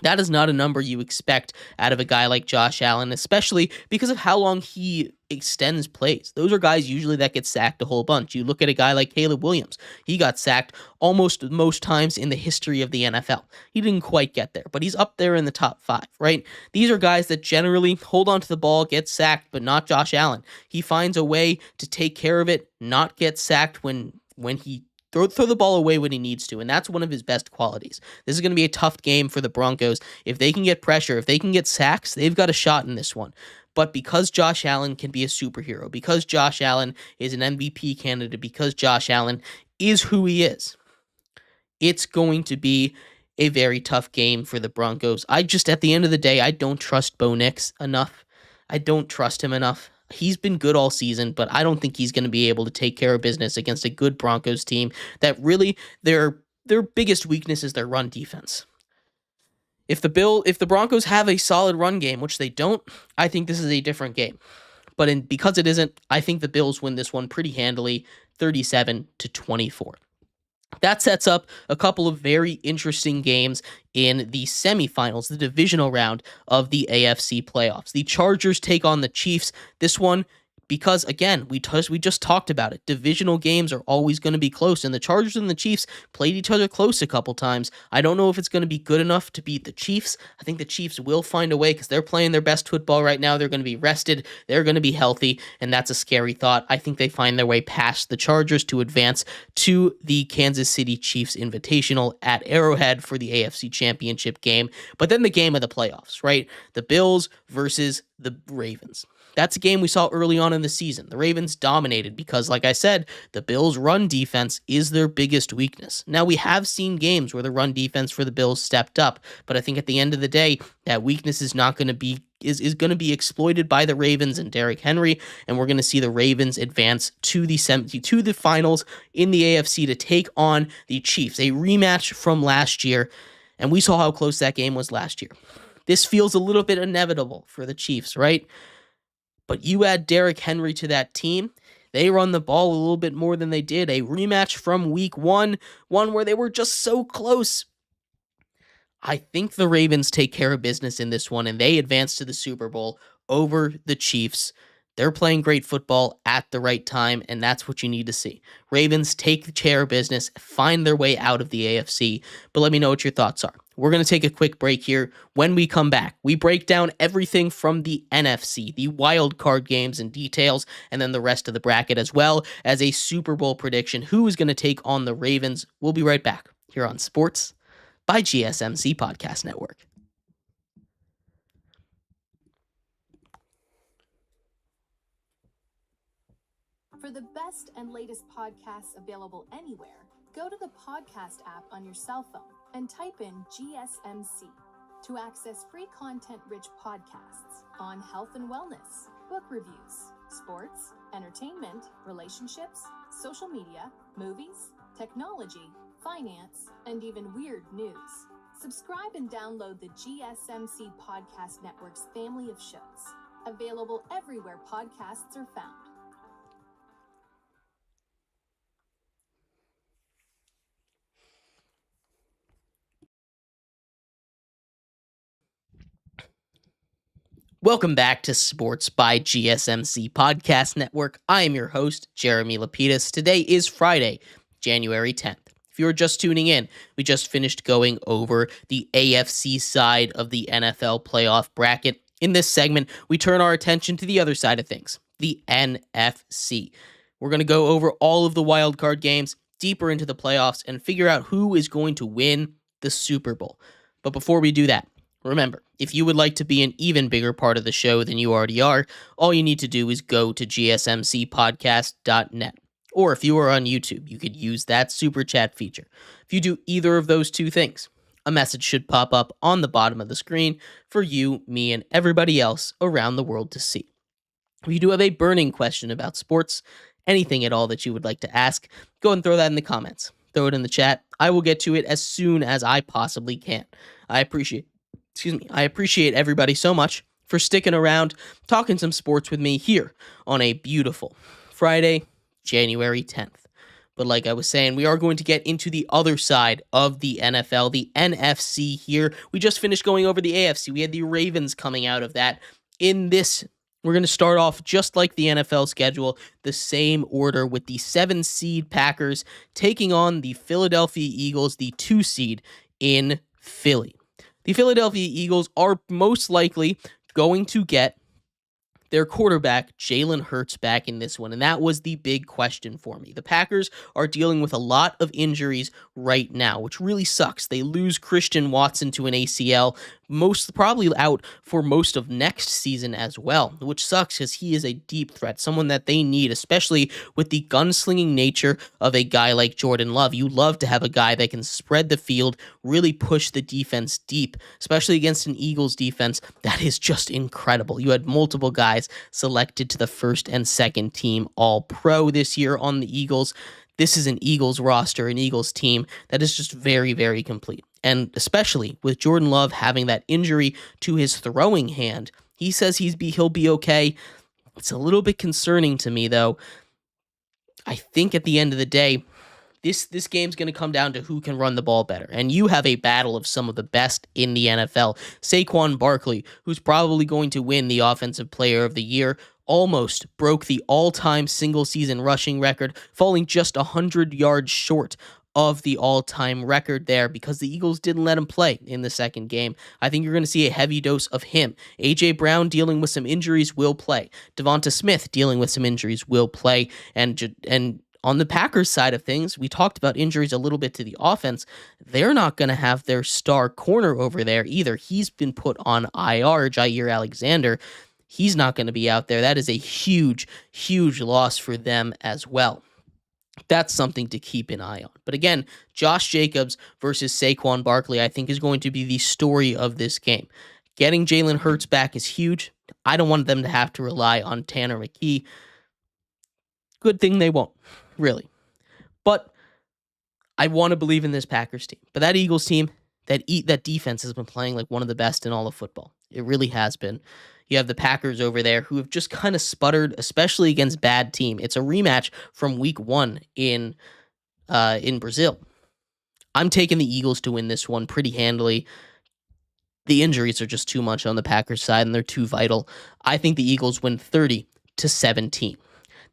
That is not a number you expect out of a guy like Josh Allen, especially because of how long he extends plays. Those are guys usually that get sacked a whole bunch. You look at a guy like Caleb Williams. He got sacked almost most times in the history of the NFL. He didn't quite get there, but he's up there in the top 5, right? These are guys that generally hold onto the ball, get sacked, but not Josh Allen. He finds a way to take care of it, not get sacked when he throw the ball away when he needs to, and that's one of his best qualities. This is going to be a tough game for the Broncos. If they can get pressure, if they can get sacks, they've got a shot in this one. But because Josh Allen can be a superhero, because Josh Allen is an MVP candidate, because Josh Allen is who he is, it's going to be a very tough game for the Broncos. At the end of the day, I don't trust Bo Nix enough. I don't trust him enough. He's been good all season, but I don't think he's going to be able to take care of business against a good Broncos team that really their biggest weakness is their run defense. If the Broncos have a solid run game, which they don't, I think this is a different game. But because it isn't, I think the Bills win this one pretty handily, 37-24. That sets up a couple of very interesting games in the semifinals, the divisional round of the AFC playoffs. The Chargers take on the Chiefs. This one, because again, we just talked about it. Divisional games are always going to be close, and the Chargers and the Chiefs played each other close a couple times. I don't know if it's going to be good enough to beat the Chiefs. I think the Chiefs will find a way because they're playing their best football right now. They're going to be rested. They're going to be healthy, and that's a scary thought. I think they find their way past the Chargers to advance to the Kansas City Chiefs Invitational at Arrowhead for the AFC Championship game. But then the game of the playoffs, right? The Bills versus the Ravens. That's a game we saw early on in the season. The Ravens dominated because, like I said, the Bills' run defense is their biggest weakness. Now, we have seen games where the run defense for the Bills stepped up, but I think at the end of the day, that weakness is not going to be is going to be exploited by the Ravens and Derrick Henry, and we're going to see the Ravens advance to the finals in the AFC to take on the Chiefs, a rematch from last year, and we saw how close that game was last year. This feels a little bit inevitable for the Chiefs, right? But you add Derrick Henry to that team, they run the ball a little bit more than they did. A rematch from week one where they were just so close. I think the Ravens take care of business in this one, and they advance to the Super Bowl over the Chiefs. They're playing great football at the right time, and that's what you need to see. Ravens take care of business, find their way out of the AFC, but let me know what your thoughts are. We're going to take a quick break here. When we come back, we break down everything from the NFC, the wild card games and details, and then the rest of the bracket, as well as a Super Bowl prediction. Who is going to take on the Ravens? We'll be right back here on Sports by GSMC Podcast Network. For the best and latest podcasts available anywhere, go to the podcast app on your cell phone and type in GSMC to access free content-rich podcasts on health and wellness, book reviews, sports, entertainment, relationships, social media, movies, technology, finance, and even weird news. Subscribe and download the GSMC Podcast Network's family of shows, available everywhere podcasts are found. Welcome back to Sports by GSMC Podcast Network. I am your host, Jeremy Lapidus. Today is Friday, January 10th. If you're just tuning in, we just finished going over the AFC side of the NFL playoff bracket. In this segment, we turn our attention to the other side of things, the NFC. We're going to go over all of the wildcard games, deeper into the playoffs, and figure out who is going to win the Super Bowl. But before we do that, remember, if you would like to be an even bigger part of the show than you already are, all you need to do is go to gsmcpodcast.net. Or if you are on YouTube, you could use that super chat feature. If you do either of those two things, a message should pop up on the bottom of the screen for you, me, and everybody else around the world to see. If you do have a burning question about sports, anything at all that you would like to ask, go and throw that in the comments. Throw it in the chat. I will get to it as soon as I possibly can. I appreciate everybody so much for sticking around, talking some sports with me here on a beautiful Friday, January 10th. But like I was saying, we are going to get into the other side of the NFL, the NFC here. We just finished going over the AFC. We had the Ravens coming out of that. In this, we're going to start off just like the NFL schedule, the same order with the 7-seed Packers taking on the Philadelphia Eagles, the 2-seed in Philly. The Philadelphia Eagles are most likely going to get their quarterback, Jalen Hurts, back in this one, and that was the big question for me. The Packers are dealing with a lot of injuries right now, which really sucks. They lose Christian Watson to an ACL, probably out for most of next season as well, which sucks because he is a deep threat, someone that they need, especially with the gunslinging nature of a guy like Jordan Love. You love to have a guy that can spread the field, really push the defense deep, especially against an Eagles defense that is just incredible. You had multiple guys selected to the first and second team All-Pro this year on the Eagles. This is an Eagles roster, an Eagles team that is just very, very complete. And especially with Jordan Love having that injury to his throwing hand, he says he'll be okay. It's a little bit concerning to me, though. I think at the end of the day, this game's going to come down to who can run the ball better. And you have a battle of some of the best in the NFL. Saquon Barkley, who's probably going to win the Offensive Player of the Year, almost broke the all-time single-season rushing record, falling just 100 yards short of the all-time record there because the Eagles didn't let him play in the second game. I think you're going to see a heavy dose of him. A.J. Brown dealing with some injuries will play. Devonta Smith dealing with some injuries will play. And on the Packers side of things, we talked about injuries a little bit to the offense. They're not going to have their star corner over there either. He's been put on IR, Jair Alexander. He's not going to be out there. That is a huge, huge loss for them as well. That's something to keep an eye on. But again, Josh Jacobs versus Saquon Barkley, I think, is going to be the story of this game. Getting Jalen Hurts back is huge. I don't want them to have to rely on Tanner McKee. Good thing they won't, really. But I want to believe in this Packers team. But that Eagles team, that defense has been playing like one of the best in all of football. It really has been. You have the Packers over there who have just kind of sputtered, especially against bad team. It's a rematch from week 1 in Brazil. I'm taking the Eagles to win this one pretty handily. The injuries are just too much on the Packers side, and they're too vital. I think the Eagles win 30-17.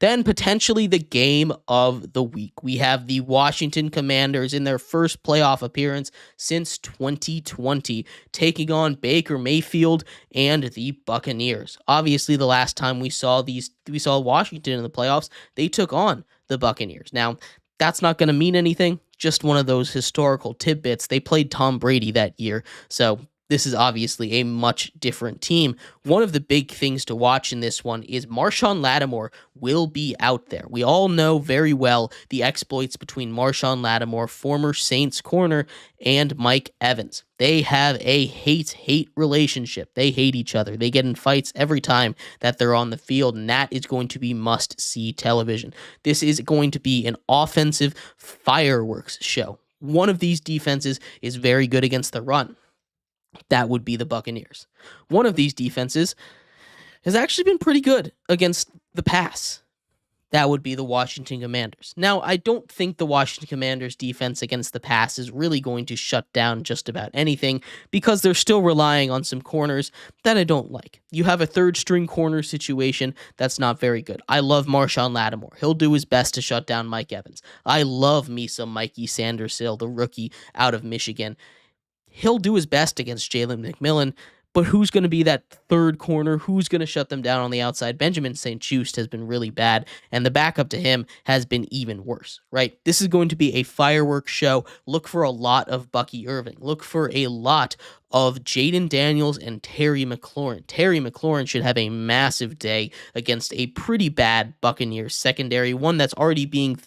Then potentially the game of the week. We have the Washington Commanders in their first playoff appearance since 2020, taking on Baker Mayfield and the Buccaneers. Obviously, the last time we saw Washington in the playoffs, they took on the Buccaneers. Now, that's not going to mean anything. Just one of those historical tidbits. They played Tom Brady that year, so this is obviously a much different team. One of the big things to watch in this one is Marshawn Lattimore will be out there. We all know very well the exploits between Marshawn Lattimore, former Saints corner, and Mike Evans. They have a hate-hate relationship. They hate each other. They get in fights every time that they're on the field, and that is going to be must-see television. This is going to be an offensive fireworks show. One of these defenses is very good against the run. That would be the Buccaneers. One of these defenses has actually been pretty good against the pass. That would be the Washington Commanders. Now, I don't think the Washington Commanders defense against the pass is really going to shut down just about anything because they're still relying on some corners that I don't like. You have a third-string corner situation that's not very good. I love Marshawn Lattimore. He'll do his best to shut down Mike Evans. I love me some Mikey Sandersill, the rookie out of Michigan. He'll do his best against Jalen McMillan, but who's going to be that third corner? Who's going to shut them down on the outside? Benjamin St-Juste has been really bad, and the backup to him has been even worse, right? This is going to be a fireworks show. Look for a lot of Bucky Irving. Look for a lot of Jaden Daniels and Terry McLaurin. Terry McLaurin should have a massive day against a pretty bad Buccaneers secondary, one that's already being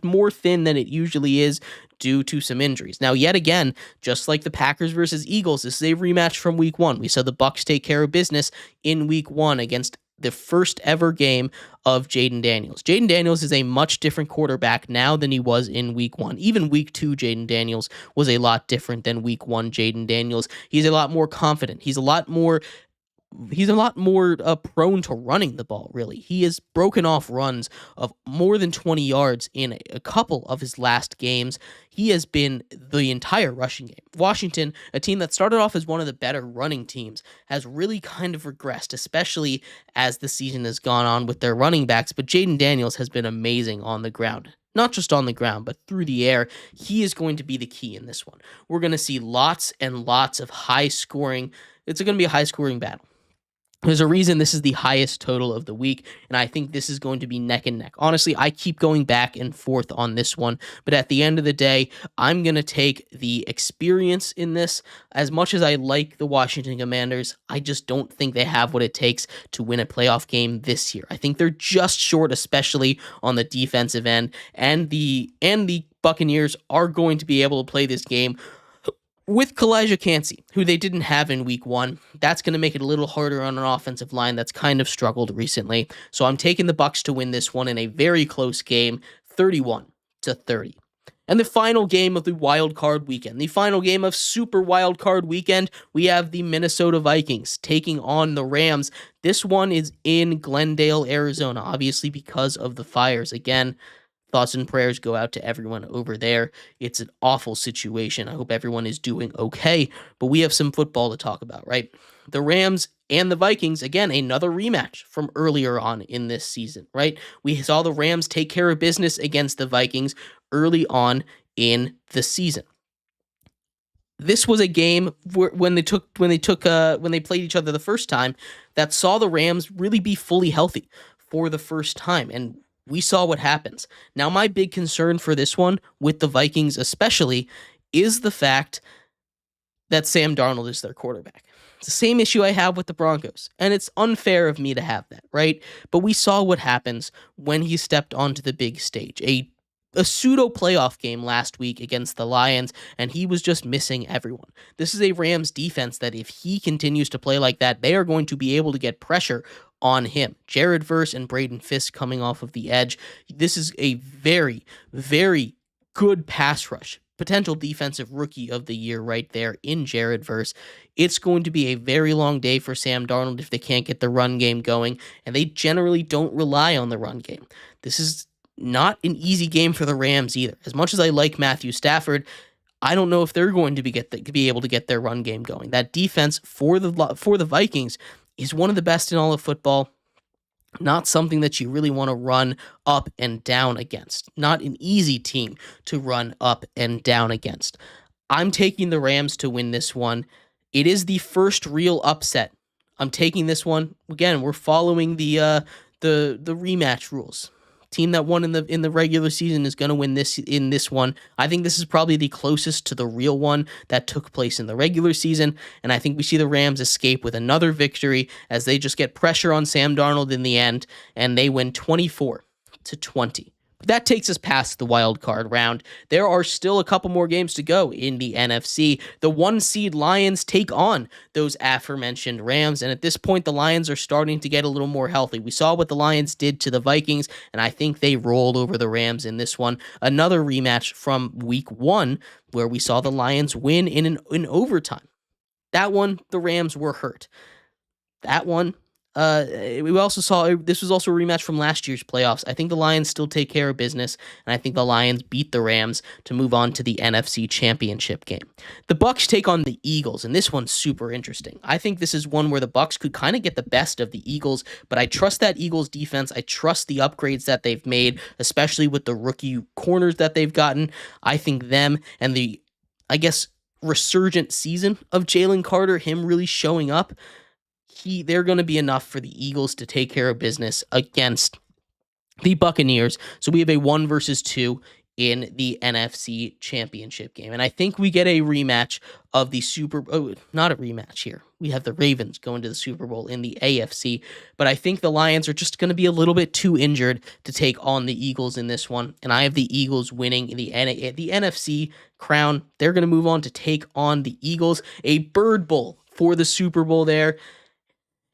more thin than it usually is due to some injuries. Now, yet again, just like the Packers versus Eagles, this is a rematch from week one. We saw the Bucs take care of business in week one against the first ever game of Jaden Daniels. Jaden Daniels is a much different quarterback now than he was in week one. Even week two, Jaden Daniels was a lot different than week one Jaden Daniels. He's a lot more confident. He's a lot more prone to running the ball, really. He has broken off runs of more than 20 yards in a couple of his last games. He has been the entire rushing game. Washington, a team that started off as one of the better running teams, has really kind of regressed, especially as the season has gone on with their running backs. But Jaden Daniels has been amazing on the ground. Not just on the ground, but through the air. He is going to be the key in this one. We're going to see lots and lots of high scoring. It's going to be a high scoring battle. There's a reason this is the highest total of the week, and I think this is going to be neck and neck. Honestly, I keep going back and forth on this one, but at the end of the day, I'm going to take the experience in this. As much as I like the Washington Commanders, I just don't think they have what it takes to win a playoff game this year. I think they're just short, especially on the defensive end, and the Buccaneers are going to be able to play this game with Kalijah Kancey, who they didn't have in week one. That's going to make it a little harder on an offensive line that's kind of struggled recently. So I'm taking the Bucs to win this one in a very close game, 31-30. And the final game of the wild card weekend, the final game of Super Wild Card Weekend, we have the Minnesota Vikings taking on the Rams. This one is in Glendale, Arizona, obviously because of the fires. Again, thoughts and prayers go out to everyone over there. It's an awful situation. I hope everyone is doing okay, but we have some football to talk about, right? The Rams and the Vikings, again, another rematch from earlier on in this season, right? We saw the Rams take care of business against the Vikings early on in the season. This was a game when they played each other the first time that saw the Rams really be fully healthy for the first time, and we saw what happens. Now, my big concern for this one, with the Vikings especially, is the fact that Sam Darnold is their quarterback. It's the same issue I have with the Broncos, and it's unfair of me to have that, right? But we saw what happens when he stepped onto the big stage. A pseudo playoff game last week against the Lions, and he was just missing everyone. This is a Rams defense that if he continues to play like that, they are going to be able to get pressure on him. Jared Verse and Braden Fisk coming off of the edge. This is a very, very good pass rush. Potential defensive rookie of the year right there in Jared Verse. It's going to be a very long day for Sam Darnold if they can't get the run game going, and they generally don't rely on the run game. This is not an easy game for the Rams either. As much as I like Matthew Stafford, I don't know if they're going to be able to get their run game going. That defense for the Vikings is one of the best in all of football. Not something that you really want to run up and down against. Not an easy team to run up and down against. I'm taking the Rams to win this one. It is the first real upset. I'm taking this one. Again, we're following the rematch rules. Team that won in the regular season is going to win this one. I think this is probably the closest to the real one that took place in the regular season, and I think we see the Rams escape with another victory as they just get pressure on Sam Darnold in the end, and they win 24-20. But that takes us past the wild card round. There are still a couple more games to go in the NFC. The 1 seed Lions take on those aforementioned Rams, and at this point, the Lions are starting to get a little more healthy. We saw what the Lions did to the Vikings, and I think they rolled over the Rams in this one. Another rematch from week 1, where we saw the Lions win in overtime. That one, the Rams were hurt. That one, we also saw this was also a rematch from last year's playoffs. I think the Lions still take care of business, and I think the Lions beat the Rams to move on to the NFC Championship game. The Bucs take on the Eagles, and this one's super interesting. I think this is one where the Bucs could kind of get the best of the Eagles, but I trust that Eagles defense. I trust the upgrades that they've made, especially with the rookie corners that they've gotten. I think them and the, resurgent season of Jalen Carter, him really showing up, they're going to be enough for the Eagles to take care of business against the Buccaneers. So we have a 1-2 in the NFC Championship game. And I think we get a rematch of the not a rematch here. We have the Ravens going to the Super Bowl in the AFC, but I think the Lions are just going to be a little bit too injured to take on the Eagles in this one. And I have the Eagles winning the NFC crown. They're going to move on to take on the Eagles, a Bird Bowl for the Super Bowl there.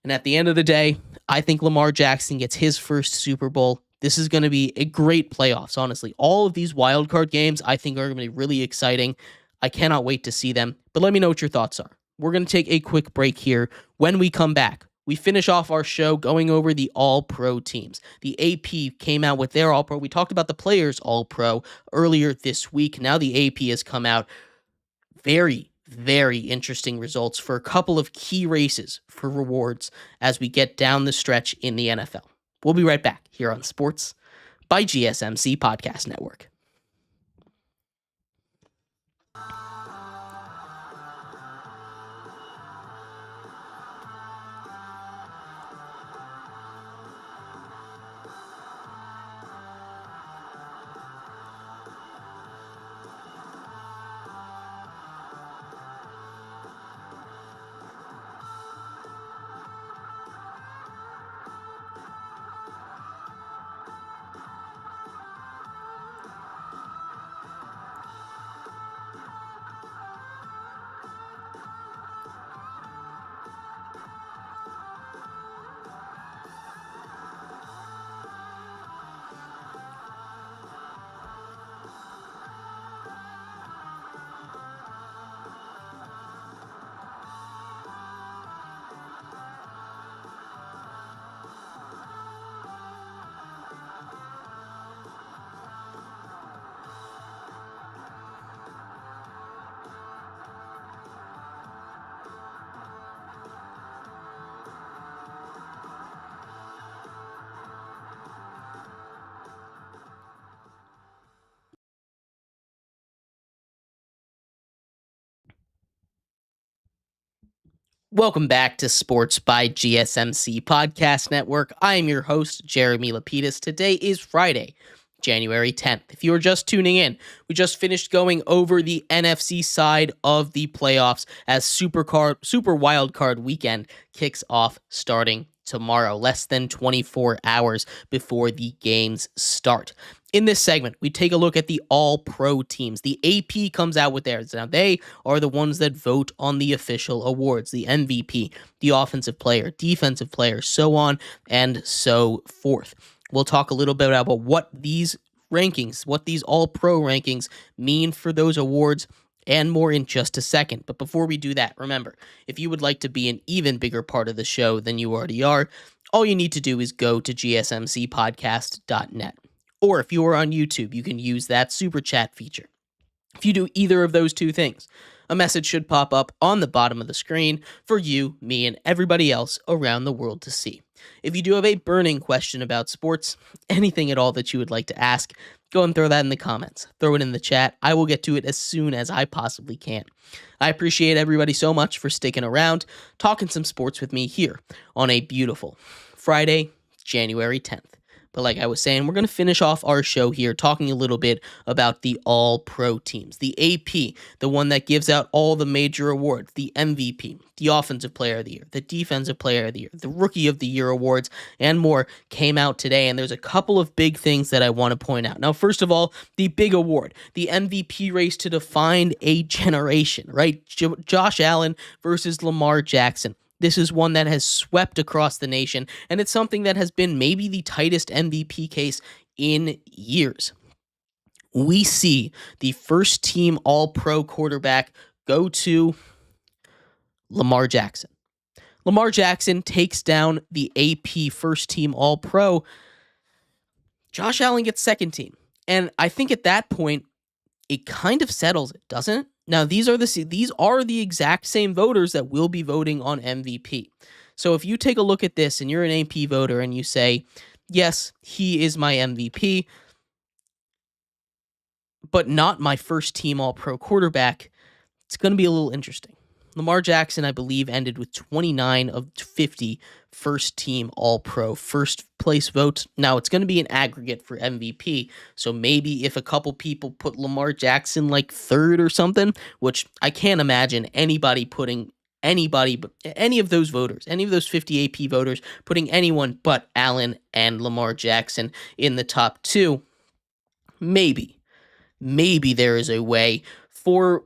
And at the end of the day, I think Lamar Jackson gets his first Super Bowl. This is going to be a great playoffs, honestly. All of these wildcard games, I think, are going to be really exciting. I cannot wait to see them. But let me know what your thoughts are. We're going to take a quick break here. When we come back, we finish off our show going over the All-Pro teams. The AP came out with their All-Pro. We talked about the players All-Pro earlier this week. Now the AP has come out. Very interesting results for a couple of key races for rewards as we get down the stretch in the NFL. We'll be right back here on Sports by GSMC Podcast Network. Welcome back to Sports by GSMC Podcast Network. I am your host, Jeremy Lapidus. Today is Friday, January 10th. If you are just tuning in, we just finished going over the NFC side of the playoffs as Super Wild Card Weekend kicks off starting tomorrow, less than 24 hours before the games start. In this segment, we take a look at the All-Pro teams. The AP comes out with theirs. Now, they are the ones that vote on the official awards, the MVP, the offensive player, defensive player, so on and so forth. We'll talk a little bit about what these rankings, what these All-Pro rankings mean for those awards and more in just a second. But before we do that, remember, if you would like to be an even bigger part of the show than you already are, all you need to do is go to gsmcpodcast.net. Or if you are on YouTube, you can use that super chat feature. If you do either of those two things, a message should pop up on the bottom of the screen for you, me, and everybody else around the world to see. If you do have a burning question about sports, anything at all that you would like to ask, go and throw that in the comments. Throw it in the chat. I will get to it as soon as I possibly can. I appreciate everybody so much for sticking around, talking some sports with me here on a beautiful Friday, January 10th. But like I was saying, we're going to finish off our show here talking a little bit about the all-pro teams, the AP, the one that gives out all the major awards, the MVP, the Offensive Player of the Year, the Defensive Player of the Year, the Rookie of the Year awards, and more came out today, and there's a couple of big things that I want to point out. Now, first of all, the big award, the MVP race to define a generation, right? Josh Allen versus Lamar Jackson. This is one that has swept across the nation, and it's something that has been maybe the tightest MVP case in years. We see the first team all-pro quarterback go to Lamar Jackson. Lamar Jackson takes down the AP first team all-pro. Josh Allen gets second team. And I think at that point, it kind of settles it, doesn't it? Now, these are the exact same voters that will be voting on MVP. So if you take a look at this and you're an AP voter and you say, yes, he is my MVP, but not my first team all-pro quarterback, it's going to be a little interesting. Lamar Jackson, I believe, ended with 29 of 50 first team all-pro first place votes. Now, it's going to be an aggregate for MVP, so maybe if a couple people put Lamar Jackson like third or something, which I can't imagine anybody putting but any of those voters, any of those 50 AP voters, putting anyone but Allen and Lamar Jackson in the top two, maybe there is a way for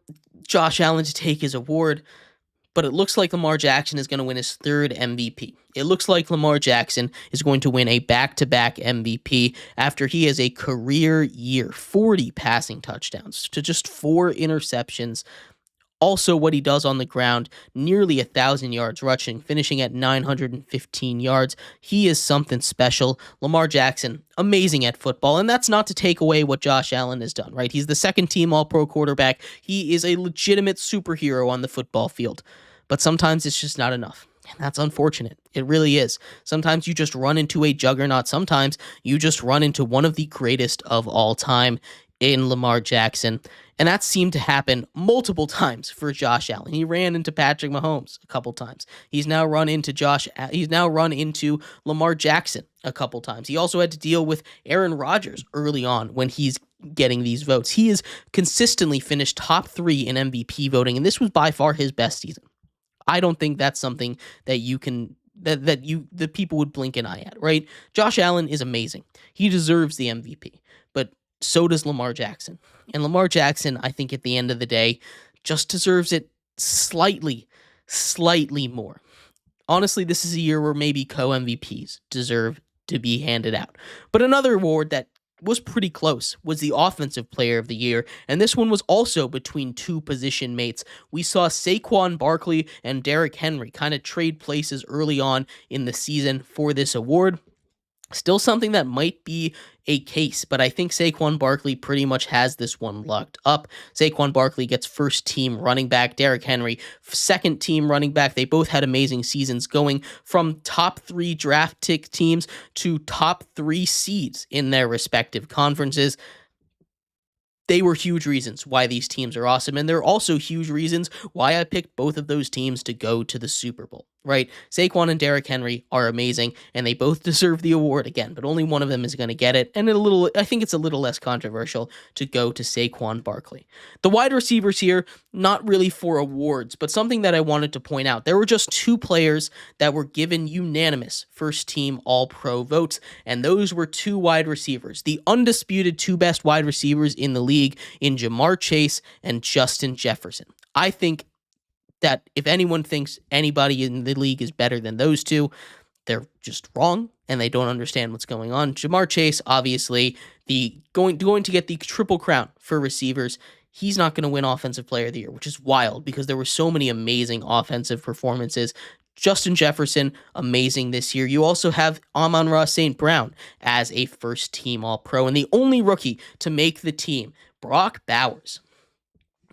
Josh Allen to take his award, but it looks like Lamar Jackson is going to win his third MVP. It looks like Lamar Jackson is going to win a back-to-back MVP after he has a career year, 40 passing touchdowns to just 4 interceptions. Also, what he does on the ground, nearly 1,000 yards rushing, finishing at 915 yards. He is something special. Lamar Jackson, amazing at football, and that's not to take away what Josh Allen has done, right? He's the second team all-pro quarterback. He is a legitimate superhero on the football field, but sometimes it's just not enough. And that's unfortunate. It really is. Sometimes you just run into a juggernaut. Sometimes you just run into one of the greatest of all time in Lamar Jackson. And that seemed to happen multiple times for Josh Allen. He ran into Patrick Mahomes a couple times. He's now run into Lamar Jackson a couple times. He also had to deal with Aaron Rodgers early on when he's getting these votes. He has consistently finished top 3 in MVP voting, and this was by far his best season. I don't think that's something that the people would blink an eye at, right? Josh Allen is amazing. He deserves the MVP, but so does Lamar Jackson. And Lamar Jackson, I think at the end of the day, just deserves it slightly more. Honestly, this is a year where maybe co-MVPs deserve to be handed out. But another award that was pretty close was the Offensive Player of the Year, and this one was also between two position mates. We saw Saquon Barkley and Derrick Henry kind of trade places early on in the season for this award. Still something that might be a case, but I think Saquon Barkley pretty much has this one locked up. Saquon Barkley gets first team running back, Derrick Henry second team running back. They both had amazing seasons, going from top 3 draft pick teams to top 3 seeds in their respective conferences. They were huge reasons why these teams are awesome, and they're also huge reasons why I picked both of those teams to go to the Super Bowl, right? Saquon and Derrick Henry are amazing, and they both deserve the award again, but only one of them is going to get it, and I think it's a little less controversial to go to Saquon Barkley. The wide receivers here, not really for awards, but something that I wanted to point out. There were just 2 players that were given unanimous first-team All-Pro votes, and those were 2 wide receivers, the undisputed 2 best wide receivers in the league in Jamar Chase and Justin Jefferson. I think that if anyone thinks anybody in the league is better than those 2, they're just wrong and they don't understand what's going on. Jamar Chase, obviously, going to get the triple crown for receivers. He's not going to win Offensive Player of the Year, which is wild because there were so many amazing offensive performances. Justin Jefferson, amazing this year. You also have Amon-Ra St. Brown as a first-team All-Pro, and the only rookie to make the team, Brock Bowers.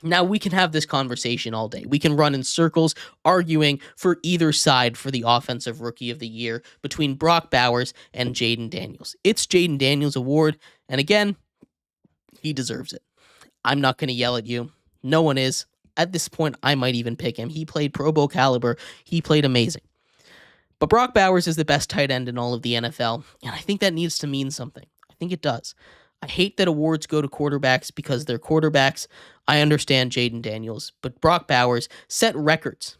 Now, we can have this conversation all day. We can run in circles arguing for either side for the Offensive Rookie of the Year between Brock Bowers and Jaden Daniels. It's Jaden Daniels' award, and again, he deserves it. I'm not going to yell at you. No one is. At this point, I might even pick him. He played Pro Bowl caliber. He played amazing. But Brock Bowers is the best tight end in all of the NFL, and I think that needs to mean something. I think it does. I hate that awards go to quarterbacks because they're quarterbacks. I understand Jaden Daniels, but Brock Bowers set records,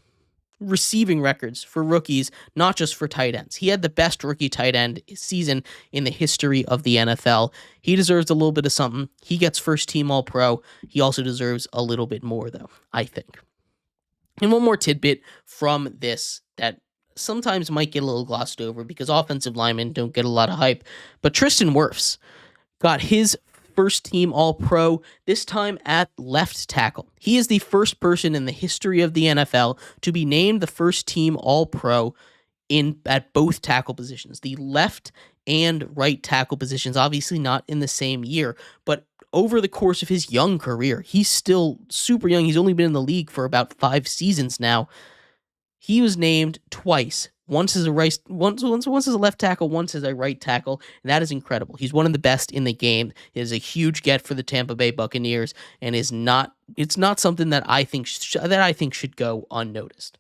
receiving records for rookies, not just for tight ends. He had the best rookie tight end season in the history of the NFL. He deserves a little bit of something. He gets first team All-Pro. He also deserves a little bit more, though, I think. And one more tidbit from this that sometimes might get a little glossed over because offensive linemen don't get a lot of hype, but Tristan Wirfs got his first team All-Pro, this time at left tackle. He is the first person in the history of the NFL to be named the first team All-Pro at both tackle positions, the left and right tackle positions, obviously not in the same year, but over the course of his young career. He's still super young. He's only been in the league for about 5 seasons now. He was named twice. Once as a left tackle, once as a right tackle, and that is incredible. He's one of the best in the game. It is a huge get for the Tampa Bay Buccaneers, and it's not something that I think should go unnoticed.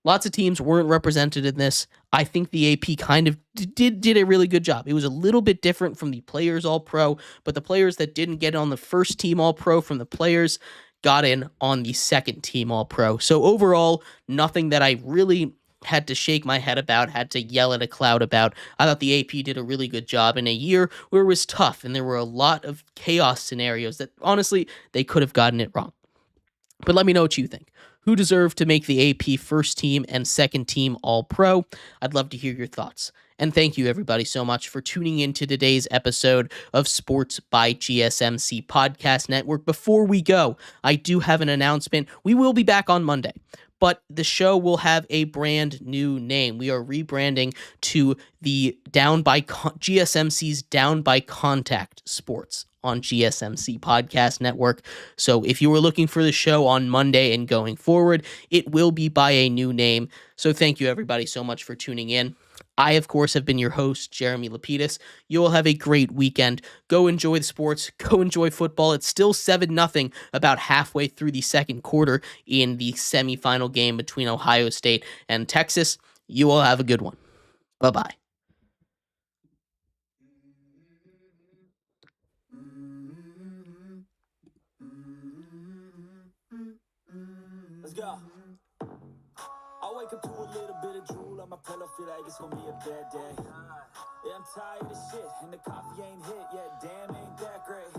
Lots of teams weren't represented in this. I think the AP kind of did a really good job. It was a little bit different from the Players All-Pro, but the players that didn't get on the first team All-Pro from the players got in on the second team All-Pro. So overall, nothing that I really had to shake my head about, had to yell at a cloud about. I thought the AP did a really good job in a year where it was tough and there were a lot of chaos scenarios that honestly, they could have gotten it wrong. But let me know what you think. Who deserved to make the AP first team and second team All-Pro? I'd love to hear your thoughts. And thank you, everybody, so much for tuning in to today's episode of Sports by GSMC Podcast Network. Before we go, I do have an announcement. We will be back on Monday, but the show will have a brand new name. We are rebranding to the GSMC's Down by Contact Sports on GSMC Podcast Network. So if you were looking for the show on Monday and going forward, it will be by a new name. So thank you, everybody, so much for tuning in. I, of course, have been your host, Jeremy Lapidus. You will have a great weekend. Go enjoy the sports. Go enjoy football. It's still 7-0 about halfway through the second quarter in the semifinal game between Ohio State and Texas. You will have a good one. Bye-bye. Let's go. I wake up to a little bit of drool on my pillow, feel like it's gonna be a bad day. Yeah, I'm tired of shit, and the coffee ain't hit yet, damn, ain't that great.